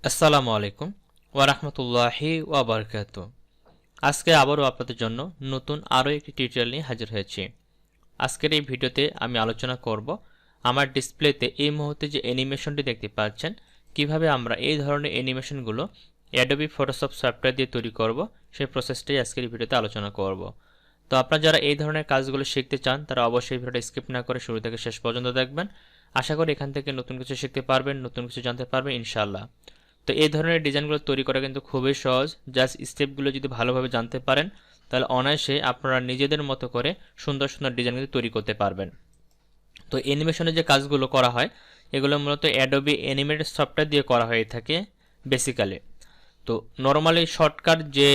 আসসালামু আলাইকুম ওয়া রাহমাতুল্লাহি ওয়া বারাকাতুহু। আজকে আবারও আপনাদের জন্য নতুন আরও একটি টিউটোরিয়াল নিয়ে হাজির হয়েছি। আজকের এই ভিডিওতে আমি আলোচনা করব আমার ডিসপ্লেতে এই মুহূর্তে যে অ্যানিমেশনটি দেখতে পাচ্ছেন কিভাবে আমরা এই ধরনের অ্যানিমেশনগুলো অ্যাডোবি ফটোশপ সফটওয়্যার দিয়ে তৈরি করব সেই প্রসেসটাই আজকের এই ভিডিওতে আলোচনা করব। তো আপনারা যারা এই ধরনের কাজগুলো শিখতে চান তারা অবশ্যই ভিডিওটা স্কিপ না করে শুরু থেকে শেষ পর্যন্ত দেখবেন। আশা করি এখান থেকে নতুন কিছু শিখতে পারবেন, নতুন কিছু জানতে পারবেন ইনশাআল্লাহ। তো এই ধরনের ডিজাইনগুলো তৈরি করা কিন্তু খুবই সহজ। জাস্ট স্টেপগুলো যদি ভালোভাবে জানতে পারেন তাহলে অনায়াসে আপনারা নিজেদের মতো করে সুন্দর সুন্দর ডিজাইন কিন্তু তৈরি করতে পারবেন। তো অ্যানিমেশনের যে কাজগুলো করা হয় এগুলো মূলত অ্যাডোবি অ্যানিমেট সফটওয়্যার দিয়ে করা হয়ে থাকে বেসিক্যালি। তো নর্মালি শর্টকাট যে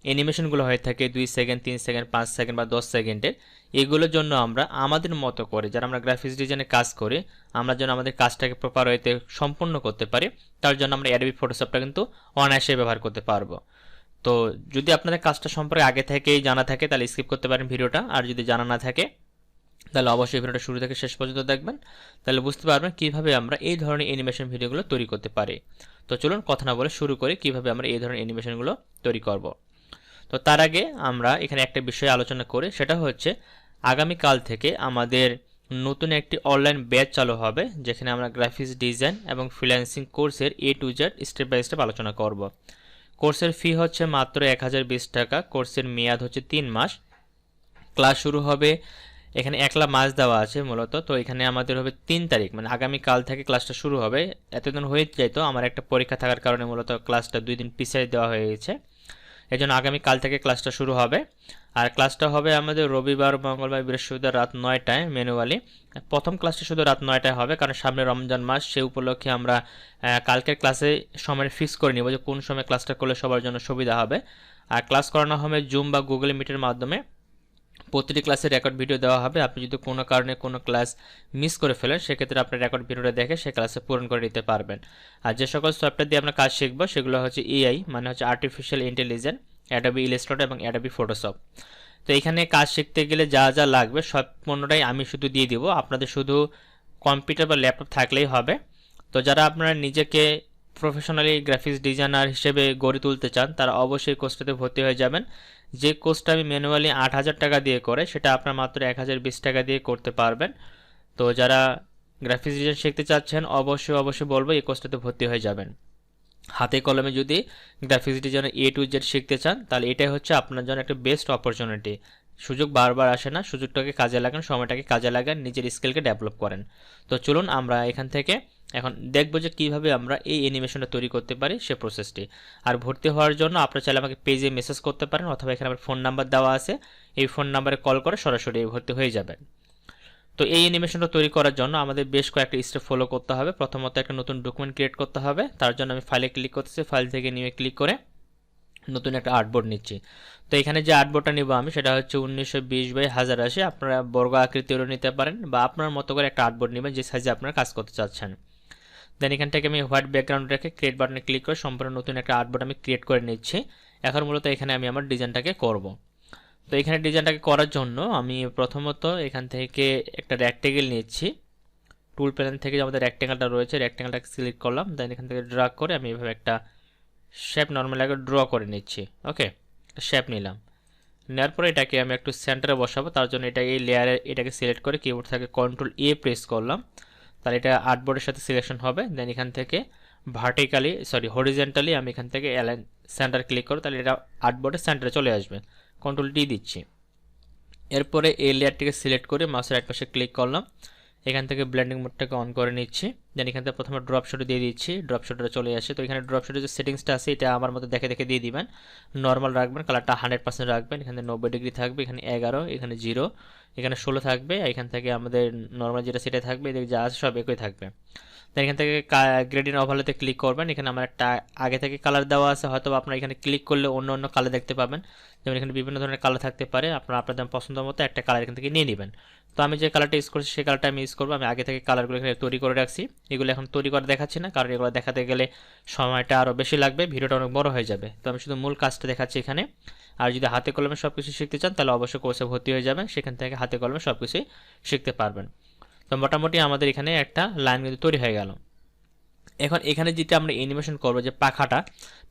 অ্যানিমেশনগুলো হয়ে থাকে 2 সেকেন্ড, 3 সেকেন্ড, 5 সেকেন্ড বা 10 সেকেন্ডের, এগুলোর জন্য আমরা আমাদের মতো করে যারা আমরা গ্রাফিক্স ডিজাইনে কাজ করি আমরা যেন আমাদের কাজটাকে প্রপার ওয়েতে সম্পূর্ণ করতে পারি তার জন্য আমরা অ্যাডোবি ফটোশপটা কিন্তু অনায়াসে ব্যবহার করতে পারবো। তো যদি আপনাদের কাজটা সম্পর্কে আগে থেকেই জানা থাকে তাহলে স্কিপ করতে পারেন ভিডিওটা, আর যদি জানা না থাকে তাহলে অবশ্যই ভিডিওটা শুরু থেকে শেষ পর্যন্ত দেখবেন, তাহলে বুঝতে পারবেন কীভাবে আমরা এই ধরনের অ্যানিমেশন ভিডিওগুলো তৈরি করতে পারি। তো চলুন কথা না বলে শুরু করি কীভাবে আমরা এই ধরনের অ্যানিমেশনগুলো তৈরি করব। তো তার আগে আমরা এখানে একটা বিষয় আলোচনা করি, সেটা হচ্ছে আগামীকাল থেকে আমাদের নতুন একটি অনলাইন ব্যাচ চালু হবে যেখানে আমরা গ্রাফিক্স ডিজাইন এবং ফ্রিল্যান্সিং কোর্সের A to Z step by step আলোচনা করব। কোর্সের ফি হচ্ছে মাত্র 1020 টাকা। কোর্সের মেয়াদ হচ্ছে 3 মাস। ক্লাস শুরু হবে, এখানে একলা মাস দেওয়া আছে মূলত। তো এখানে আমাদের হবে 3 তারিখ, মানে আগামীকাল থেকে ক্লাসটা শুরু হবে। এতদিন হয়ে যাইতো, আমার একটা পরীক্ষা থাকার কারণে মূলত ক্লাসটা 2 দিন পিছিয়ে দেওয়া হয়ে গেছে। এই জন্য আগামীকাল থেকে ক্লাসটা শুরু হবে। আর ক্লাসটা হবে আমাদের রবিবার, মঙ্গলবার, বৃহস্পতিবার রাত 9টায় ম্যানুয়ালি। প্রথম ক্লাসটা শুধু রাত 9টায় হবে কারণ সামনে রমজান মাস, সে উপলক্ষে আমরা কালকের ক্লাসে সময় ফিক্স করে নিব যে কোন সময় ক্লাসটা করলে সবার জন্য সুবিধা হবে। আর ক্লাস করানো হবে জুম বা গুগল মিটের মাধ্যমে। প্রতিটি ক্লাসে রেকর্ড ভিডিও দেওয়া হবে। আপনি যদি কোনো কারণে কোনো ক্লাস মিস করে ফেলেন সেক্ষেত্রে আপনার রেকর্ড ভিডিওটা দেখে সে ক্লাসে পূরণ করে নিতে পারবেন। আর যে সকল সফটওয়্যার দিয়ে আমরা কাজ শিখবো সেগুলো হচ্ছে AI মানে হচ্ছে আর্টিফিশিয়াল ইন্টেলিজেন্স, অ্যাডোবি ইলাস্ট্রেটর এবং অ্যাডোবি ফটোশপ। তো এখানে কাজ শিখতে গেলে যা যা লাগবে সব পণ্যটাই আমি শুধু দিয়ে দিব, আপনাদের শুধু কম্পিউটার বা ল্যাপটপ থাকলেই হবে। তো যারা আপনারা নিজেকে প্রফেশনালি গ্রাফিক্স ডিজাইনার হিসেবে গড়ে তুলতে চান তারা অবশ্যই কোর্সটাতে ভর্তি হয়ে যাবেন। যে কোর্সটা আমি ম্যানুয়ালি 8000 টাকা দিয়ে করে সেটা আপনার মাত্র 1020 টাকা দিয়ে করতে পারবেন। তো যারা গ্রাফিক্স ডিজাইন শিখতে চাচ্ছেন অবশ্যই বলবো এই কোর্সটাতে ভর্তি হয়ে যাবেন। হাতে কলমে যদি গ্রাফিক্স ডিজাইনের A to Z শিখতে চান তাহলে এটাই হচ্ছে আপনার জন্য একটা বেস্ট অপরচুনিটি। সুযোগ বারবার আসে না, সুযোগটাকে কাজে লাগান, সময়টাকে কাজে লাগান, নিজের স্কিলকে ডেভেলপ করেন। তো চলুন আমরা এখান থেকে এখন দেখব যে কীভাবে আমরা এই অ্যানিমেশনটা তৈরি করতে পারি সে প্রসেসটি। আর ভর্তি হওয়ার জন্য আপনারা চাইলে আমাকে পেজে মেসেজ করতে পারেন অথবা এখানে আমার ফোন নাম্বার দেওয়া আছে, এই ফোন নাম্বারে কল করে সরাসরি ভর্তি হয়ে যাবেন। তো এই অ্যানিমেশনটা তৈরি করার জন্য আমাদের বেশ কয়েকটা স্টেপ ফলো করতে হবে। প্রথমত একটা নতুন ডকুমেন্ট ক্রিয়েট করতে হবে, তার জন্য আমি ফাইলে ক্লিক করতেছি, ফাইল থেকে নিয়ে ক্লিক করে নতুন একটা আর্টবোর্ড নিচ্ছি। তো এখানে যে আর্টবোর্ডটা নিব আমি সেটা হচ্ছে 1920x1080। আপনারা বর্গ আকৃতিরও নিতে পারেন বা আপনার মতো করে একটা আর্টবোর্ড নেবেন যে সাইজে আপনারা কাজ করতে চাচ্ছেন। দেন এখান থেকে আমি হোয়াইট ব্যাকগ্রাউন্ড রেখে ক্রিয়েট বাটনে ক্লিক করে সম্পূর্ণ নতুন একটা আর্টবোর্ড আমি ক্রিয়েট করে নিচ্ছি। এখন মূলত এখানে আমি আমার ডিজাইনটাকে করব। তো এখানে ডিজাইনটাকে করার জন্য আমি প্রথমত এখান থেকে একটা রেক্টেঙ্গেল নিচ্ছি। টুল প্যানেল থেকে যে আমাদের রেক্টেঙ্গেলটা রয়েছে রেক্টেঙ্গেলটাকে সিলেক্ট করলাম। দেন এখান থেকে ড্র্যাগ করে আমি এভাবে একটা শেপ নর্মাল আগে ড্র করে নিচ্ছি। ওকে, শেপ নিলাম, নেওয়ার পরে এটাকে আমি একটু সেন্টারে বসাবো। তার জন্য এটা এই লেয়ারে এটাকে সিলেক্ট করে কিবোর্ড থেকে Ctrl+A প্রেস করলাম, তাহলে এটা আর্টবোর্ডের সাথে সিলেকশন হবে। দেন এখান থেকে হরিজেন্টালি আমি এখান থেকে অ্যালাইন সেন্টার ক্লিক করব, তাহলে এটা আর্টবোর্ডের সেন্টারে চলে আসবে। Ctrl+D দিচ্ছি। এরপরে এই লেয়ারটিকে সিলেক্ট করে মাউসের এক পাশে ক্লিক করলাম, এখান থেকে ব্লেন্ডিং মোডটাকে অন করে নিচ্ছি। দেন এখান থেকে প্রথমে ড্রপ শট দিয়ে দিচ্ছি, ড্রপ শটটা চলে আসে। তো এখানে ড্রপ শটের যে সেটিংসটা আছে এটা আমার মতো দেখে দেখে দিয়ে দিবেন। নর্মাল রাখবেন, কালারটা 100% রাখবেন। এখানে 90 ডিগ্রি থাকবে, এখানে 11, এখানে 0, এখানে 16 থাকবে। এখান থেকে আমাদের নর্মাল যেটা সেটা থাকবে, এদিকে যা আছে সব একই থাকবে। দেন এখান থেকে গ্রেডিয়েন্ট ওভারলেতে ক্লিক করবেন। এখানে আমার একটা আগে থেকে কালার দেওয়া আছে, হয়তো আপনারা এখানে ক্লিক করলে অন্য অন্য কালার দেখতে পাবেন। যেমন এখানে বিভিন্ন ধরনের কালার থাকতে পারে, আপনারা আপনাদের পছন্দ মতো একটা কালার এখান থেকে নিয়ে নেবেন। তো আমি যে কালারটা ইউজ করছি সেই কালারটা আমি ইউজ করবো। আমি আগে থেকে কালারগুলো এখানে তৈরি করে রাখছি, এগুলো এখন তৈরি করে দেখাচ্ছি না কারণ এগুলো দেখাতে গেলে সময়টা আরও বেশি লাগবে, ভিডিওটা অনেক বড় হয়ে যাবে। তো আমি শুধু মূল কাজটা দেখাচ্ছি এখানে। আর যদি হাতে কলমে সব কিছু শিখতে চান তাহলে অবশ্যই কোর্সে ভর্তি হয়ে যাবেন, সেখান থেকে হাতে কলমে সব কিছুই শিখতে পারবেন। তো মোটামুটি আমাদের এখানে একটা লাইন কিন্তু তৈরি হয়ে গেল। এখন এখানে যেটা আমরা অ্যানিমেশন করব যে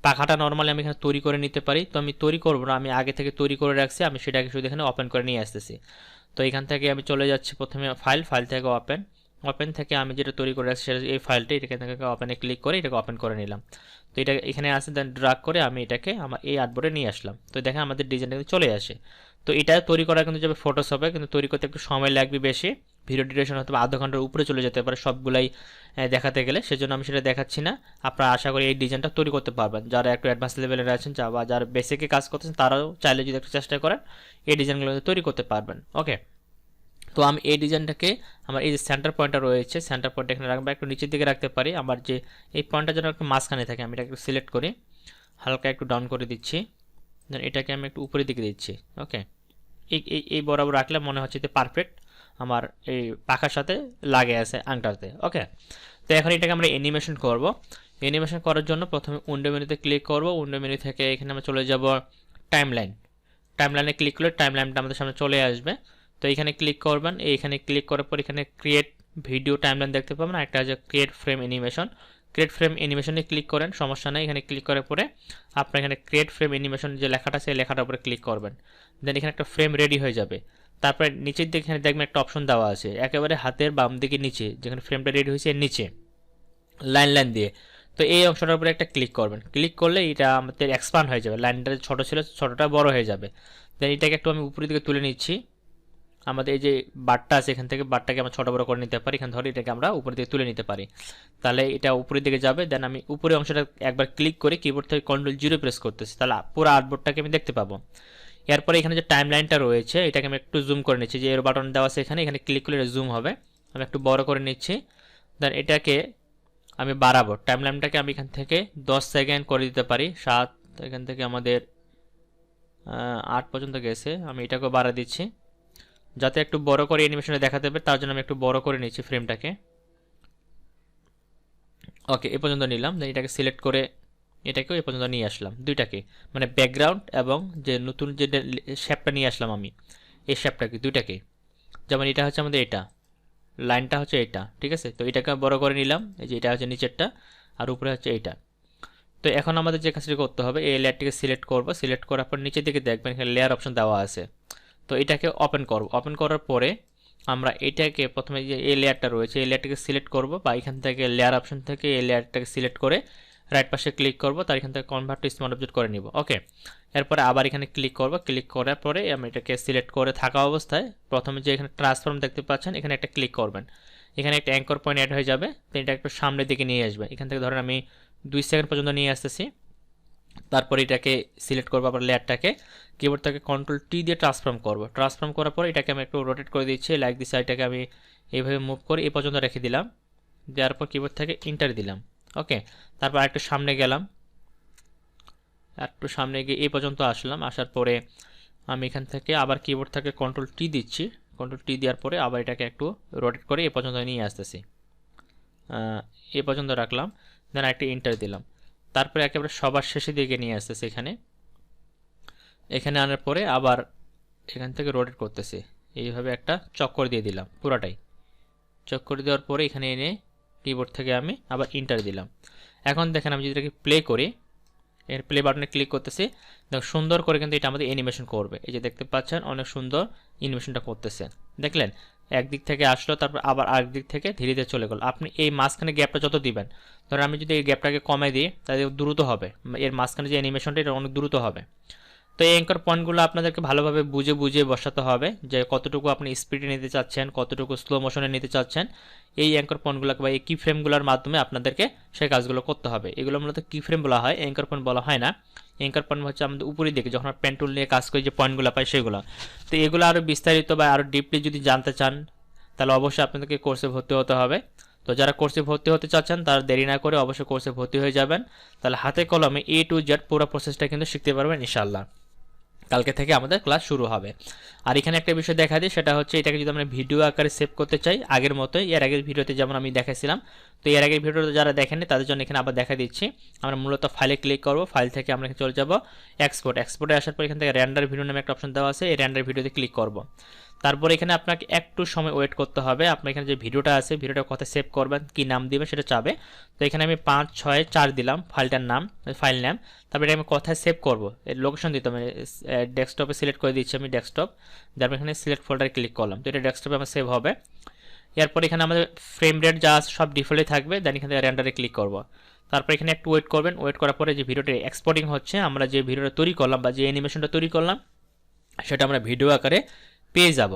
পাখাটা নরমালি আমি এখানে তৈরি করে নিতে পারি। তো আমি তৈরি করব না, আমি আগে থেকে তৈরি করে রাখছি, আমি সেটাকে শুধু এখানে ওপেন করে নিয়ে আসতেছি। তো এখান থেকে আমি চলে যাচ্ছি প্রথমে ফাইল থেকে ওপেন থেকে আমি যেটা তৈরি করে রাখছি সেটা এই ফাইলটা, এটাকে ওপেনে ক্লিক করে এটাকে ওপেন করে নিলাম। তো এটা এখানে আসে, দেন ড্রাগ করে আমি এটাকে আমার এই আর্টবোর্ডে নিয়ে আসলাম। তো দেখেন আমাদের ডিজাইনটা কিন্তু চলে আসে। তো এটা তৈরি করা কিন্তু যাবে ফটোশপে, কিন্তু তৈরি করতে একটু সময় লাগবে বেশি, ভিডিও ডিউরেশন হয়তো আধা ঘন্টার উপরে চলে যেতে পারে সবগুলাই দেখাতে গেলে, সেজন্য আমি সেটা দেখাচ্ছি না। আপনারা আশা করি এই ডিজাইনটা তৈরি করতে পারবেন, যারা একটু অ্যাডভান্স লেভেলের আছেন বা যারা বেসিকে কাজ করতেছেন তারাও চাইলে যদি একটু চেষ্টা করেন এই ডিজাইনগুলো তৈরি করতে পারবেন। ওকে, তো আমি এই ডিজাইনটাকে আমার এই যে সেন্টার পয়েন্টটা রয়েছে, সেন্টার পয়েন্ট এখানে রাখবো, একটু নিচের দিকে রাখতে পারি। আমার যে এই পয়েন্টটা যেন একটু মাঝখানে থাকে, আমি এটাকে সিলেক্ট করি, হালকা একটু ডাউন করে দিচ্ছি, দেন এটাকে আমি একটু উপরের দিকে দিচ্ছি। ওকে, এই বরাবর রাখলে মনে হচ্ছে যে পারফেক্ট আমার এই পাখার সাথে লাগে আছে আংটাতে। ওকে, তো এখন এটাকে আমরা অ্যানিমেশন করব। অ্যানিমেশন করার জন্য প্রথমে উইন্ডো মেনুতে ক্লিক করব, উইন্ডো মেনু থেকে এখানে আমরা চলে যাব টাইমলাইনে ক্লিক করলে টাইমলাইনটা আমাদের সামনে চলে আসবে। তো এখানে ক্লিক করবেন, এইখানে ক্লিক করার পর এখানে ক্রিয়েট ভিডিও টাইমলাইন দেখতে পাবেন, একটা আছে ক্রিয়েট ফ্রেম অ্যানিমেশনে ক্লিক করেন, সমস্যা নেই। এখানে ক্লিক করার পরে আপনার এখানে ক্রিয়েট ফ্রেম অ্যানিমেশন যে লেখাটা সেই লেখাটার উপরে ক্লিক করবেন, দেন এখানে একটা ফ্রেম রেডি হয়ে যাবে। তারপরে নিচের দিকে এখানে দেখবেন একটা অপশন দেওয়া আছে একেবারে হাতের বাম দিকে নিচে, যেখানে ফ্রেমটা রেডি হয়েছে এর নিচে লাইন দিয়ে। তো এই অংশটার উপরে একটা ক্লিক করবেন, ক্লিক করলে এটা আমাদের এক্সপান্ড হয়ে যাবে, লাইনটা ছোটো ছিল ছোটোটা বড় হয়ে যাবে। দেন এটাকে একটু আমি উপরের দিকে তুলে নিচ্ছি, আমাদের এই যে বারটা আছে এখান থেকে বারটাকে আমরা ছোটো বড় করে নিতে পারি, এখান ধরে এটাকে আমরা উপরের দিকে তুলে নিতে পারি, তাহলে এটা উপরের দিকে যাবে। দেন আমি উপরে অংশটা একবার ক্লিক করে কিবোর্ড থেকে Ctrl+0 প্রেস করতেছি, তাহলে পুরো আর্টবোর্ডটাকে আমি দেখতে পাবো। এরপরে এখানে যে টাইমলাইনটা রয়েছে এটাকে আমি একটু জুম করে নিচ্ছি, যে এর বাটন দেওয়া আছে এখানে ক্লিক করলে জুম হবে, আমি একটু বড় করে নিচ্ছি। দেন এটাকে আমি বাড়াবো, টাইমলাইনটাকে আমি এখান থেকে 10 সেকেন্ড করে দিতে পারি, 7 এখান থেকে আমাদের 8 পর্যন্ত গেছে, আমি এটাকেও বাড়া দিচ্ছি যাতে একটু বড় করে অ্যানিমেশনে দেখাতে হবে, তার জন্য আমি একটু বড় করে নিচ্ছি ফ্রেমটাকে। ওকে, এ পর্যন্ত নিলাম, দেন এটাকে সিলেক্ট করে এটাকেও এ পর্যন্ত নিয়ে আসলাম, দুইটাকে মানে ব্যাকগ্রাউন্ড এবং যে নতুন যে শেপটা নিয়ে আসলাম আমি এই শেপটাকে দুইটাকে, যেমন এটা হচ্ছে আমাদের এটা লাইনটা হচ্ছে এটা, ঠিক আছে। তো এটাকে বড় করে নিলাম, এই যে এটা হচ্ছে নিচেরটা আর উপরে হচ্ছে এইটা। তো এখন আমাদের যে কাজটি করতে হবে এই লেয়ারটিকে সিলেক্ট করব, সিলেক্ট করার পর নিচের দিকে দেখবেন এখানে লেয়ার অপশন দেওয়া আছে। তো এটাকে ওপেন করব, ওপেন করার পরে আমরা এটাকে প্রথমে যে এই লেয়ারটা রয়েছে এই লেয়ারটাকে সিলেক্ট করব, বা এখান থেকে লেয়ার অপশন থেকে এই লেয়ারটাকে সিলেক্ট করে রাইট পাশে ক্লিক করব, তার এখান থেকে কনভার্ট টু স্মার্ট অবজেক্ট করে নিব। ওকে, এরপরে আবার এখানে ক্লিক করব, ক্লিক করার পরে আমি এটাকে সিলেক্ট করে থাকা অবস্থায় প্রথমে যে এখানে ট্রান্সফর্ম দেখতে পাচ্ছেন এখানে একটা ক্লিক করবেন, এখানে একটা অ্যাঙ্কর পয়েন্ট অ্যাড হয়ে যাবে, তো এটা একটু সামনের দিকে নিয়ে আসবে, এখান থেকে ধরেন আমি 2 সেকেন্ড পর্যন্ত নিয়ে আসতেছি। তারপর এটাকে সিলেক্ট করবো, আবার লেয়ারটাকে কিবোর্ড থেকে Ctrl+T দিয়ে ট্রান্সফর্ম করব, ট্রান্সফর্ম করার পর এটাকে আমি একটু রোটেট করে দিচ্ছি লাইক দিস, এটাকে আমি এইভাবে মুভ করে এই পর্যন্ত রেখে দিলাম, দেওয়ার পর কিবোর্ড থেকে ইন্টার দিলাম। ওকে, তারপর আরেকটু সামনে গেলাম, একটু সামনে গিয়ে এই পর্যন্ত আসলাম, আসার পরে আমি এখান থেকে আবার কিবোর্ড থেকে Ctrl+T দিচ্ছি, Ctrl+T দেওয়ার পরে আবার এটাকে একটু রোটেট করে এই পর্যন্ত নিয়ে আসতেছি, এই পর্যন্ত রাখলাম, দেন একটা ইন্টার দিলাম। তারপরে একেবারে সবার শেষে দিকে নিয়ে আসতেছে, এখানে আনার পরে আবার এখান থেকে রোটেট করতেছে, এইভাবে একটা চক্কর দিয়ে দিলাম, পুরাটাই চক্কর দেওয়ার পরে এখানে এনে কিবোর্ড থেকে আমি আবার ইন্টার দিলাম। এখন দেখেন আমি যদি এটাকে প্লে করি, এর প্লে বাটনে ক্লিক করতেছি, দেখো সুন্দর করে কিন্তু এটা আমাদের অ্যানিমেশন করবে, এই যে দেখতে পাচ্ছেন অনেক সুন্দর অ্যানিমেশনটা করতেছে, দেখলেন একদিক থেকে আসলো তারপর আবার আরেক দিক থেকে ধীরে ধীরে চলে গেল। আপনি এই মাঝখানে গ্যাপটা যত দিবেন, ধরুন আমি যদি এই গ্যাপটাকে কমাই দিই তাহলে দ্রুত হবে, এর মাঝখানে যে অ্যানিমেশনটা এটা অনেক দ্রুত হবে। তো এই অ্যাঙ্কর পয়েন্টগুলো আপনাদেরকে ভালোভাবে বুঝে বসাতে হবে, যে কতটুকু আপনি স্পিডে নিতে চাচ্ছেন, কতটুকু স্লো মোশনে নিতে চাচ্ছেন, এই অ্যাঙ্কর পয়েন্টগুলোকে বা এই কি ফ্রেমগুলোর মাধ্যমে আপনাদেরকে সেই কাজগুলো করতে হবে। এগুলো মূলত কি ফ্রেম বলা হয়, অ্যাঙ্কর পয়েন্ট বলা হয় না। অ্যাঙ্কর পয়েন্ট হচ্ছে আমাদের উপরের দিকে যখন পেন টুল নিয়ে কাজ করি যে পয়েন্টগুলো পাই সেগুলো। তো এগুলো আরও বিস্তারিত বা আরও ডিপলি যদি জানতে চান তাহলে অবশ্যই আপনাদেরকে কোর্সে ভর্তি হতে হবে। তো যারা কোর্সে ভর্তি হতে চাচ্ছেন তারা দেরি না করে অবশ্যই কোর্সে ভর্তি হয়ে যাবেন, তাহলে হাতে কলমে A to Z পুরো প্রসেসটা কিন্তু শিখতে পারবেন ইনশাআল্লাহ। কালকে থেকে আমাদের ক্লাস শুরু হবে। আর এখানে একটা বিষয় দেখা দিই, সেটা হচ্ছে এটাকে যদি আমরা ভিডিও আকারে সেভ করতে চাই আগের মতোই, এর আগের ভিডিওতে যেমন আমি দেখাইছিলাম, তো এর আগের ভিডিওটা যারা দেখেননি তাদের জন্য এখানে আবার দেখা দিচ্ছি। আমরা মূলত ফাইলে ক্লিক করব, ফাইল থেকে আমরা চলে যাব এক্সপোর্টে আসার পর এখান থেকে রেন্ডার ভিডিও নামে একটা অপশন দেওয়া আছে, এই রেন্ডার ভিডিওতে ক্লিক করব। তারপর এখানে আপনাকে একটু সময় ওয়েট করতে হবে, আপনার এখানে যে ভিডিওটা আছে ভিডিওটা কোথায় সেভ করবেন, কি নাম দিবেন সেটা চাবে। তো এখানে আমি 564 দিলাম ফাইলটার নাম, ফাইল নাম। তারপরে আমি কোথায় সেভ করব এর লোকেশন দিতে হবে, ডেস্কটপে সিলেক্ট করে দিচ্ছি আমি ডেস্কটপ, তারপর এখানে সিলেক্ট ফোল্ডারে ক্লিক করলাম। তো এটা ডেস্কটপে আমার সেভ হবে। এরপর এখানে আমাদের ফ্রেম রেট যা আছে সব ডিফল্টে থাকবে, দেন এখানে রেন্ডারে ক্লিক করব। তারপর এখানে একটু ওয়েট করবেন, ওয়েট করার পরে যে ভিডিওটা এক্সপোর্টিং হচ্ছে, আমরা যে ভিডিওটা তৈরি করলাম বা যে অ্যানিমেশনটা তৈরি করলাম সেটা আমরা ভিডিও আকারে পেয়ে যাব।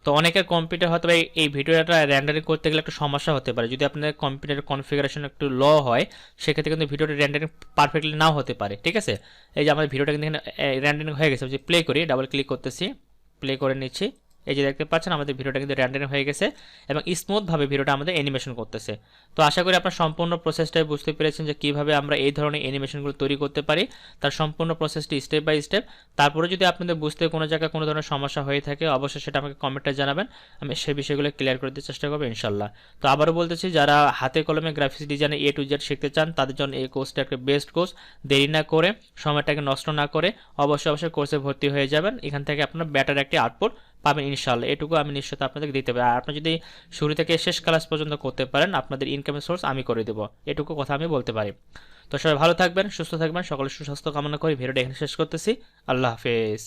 তো অনেকের কম্পিউটার হয়তো এই ভিডিওটা রেন্ডারিং করতে গেলে একটু সমস্যা হতে পারে, যদি আপনার কম্পিউটারের কনফিগারেশন একটু লো হয় সেক্ষেত্রে কিন্তু ভিডিওটা রেন্ডারিং পারফেক্টলি নাও হতে পারে, ঠিক আছে। এই যে আমাদের ভিডিওটা কিন্তু এখানে রেন্ডারিং হয়ে গেছে, যে প্লে করি, ডাবল ক্লিক করতেছি, প্লে করে নিচ্ছি। এই যে দেখতে পাচ্ছেন আমাদের ভিডিওটা কিন্তু রেন্ডারিং হয়ে গেছে এবং স্মুথভাবে ভিডিওটা আমাদের অ্যানিমেশন করতেছে। তো আশা করি আপনার সম্পূর্ণ প্রসেসটাই বুঝতে পেরেছেন যে কীভাবে আমরা এই ধরনের অ্যানিমেশনগুলো তৈরি করতে পারি, তার সম্পূর্ণ প্রসেসটি স্টেপ বাই স্টেপ। তারপরে যদি আপনাদের বুঝতে কোনো জায়গায় কোনো ধরনের সমস্যা হয়ে থাকে অবশ্যই সেটা আমাকে কমেন্টে জানাবেন, আমি সেই বিষয়গুলো ক্লিয়ার করে দিতে চেষ্টা করবো ইনশাল্লাহ। তো আবারও বলতেছি, যারা হাতে কলমে গ্রাফিক্স ডিজাইনে A to Z শিখতে চান তাদের জন্য এই কোর্সটা একটা বেস্ট কোর্স। দেরি না করে, সময়টাকে নষ্ট না করে অবশ্যই কোর্সে ভর্তি হয়ে যাবেন, এখান থেকে আপনার বেটার একটি আউটপুট পাবেন ইনশাআল্লাহ। এটুকু আমি নিশ্চিত আপনাদেরকে দিতে পারি। আর আপনি যদি শুরু থেকে শেষ ক্লাস পর্যন্ত করতে পারেন আপনাদের ইনকামের সোর্স আমি করে দেবো, এটুকু কথা আমি বলতে পারি। তো সবাই ভালো থাকবেন, সুস্থ থাকবেন, সকলের সুস্বাস্থ্য কামনা করি ভিডিওটা এখানে শেষ করতেছি। আল্লাহ হাফেজ।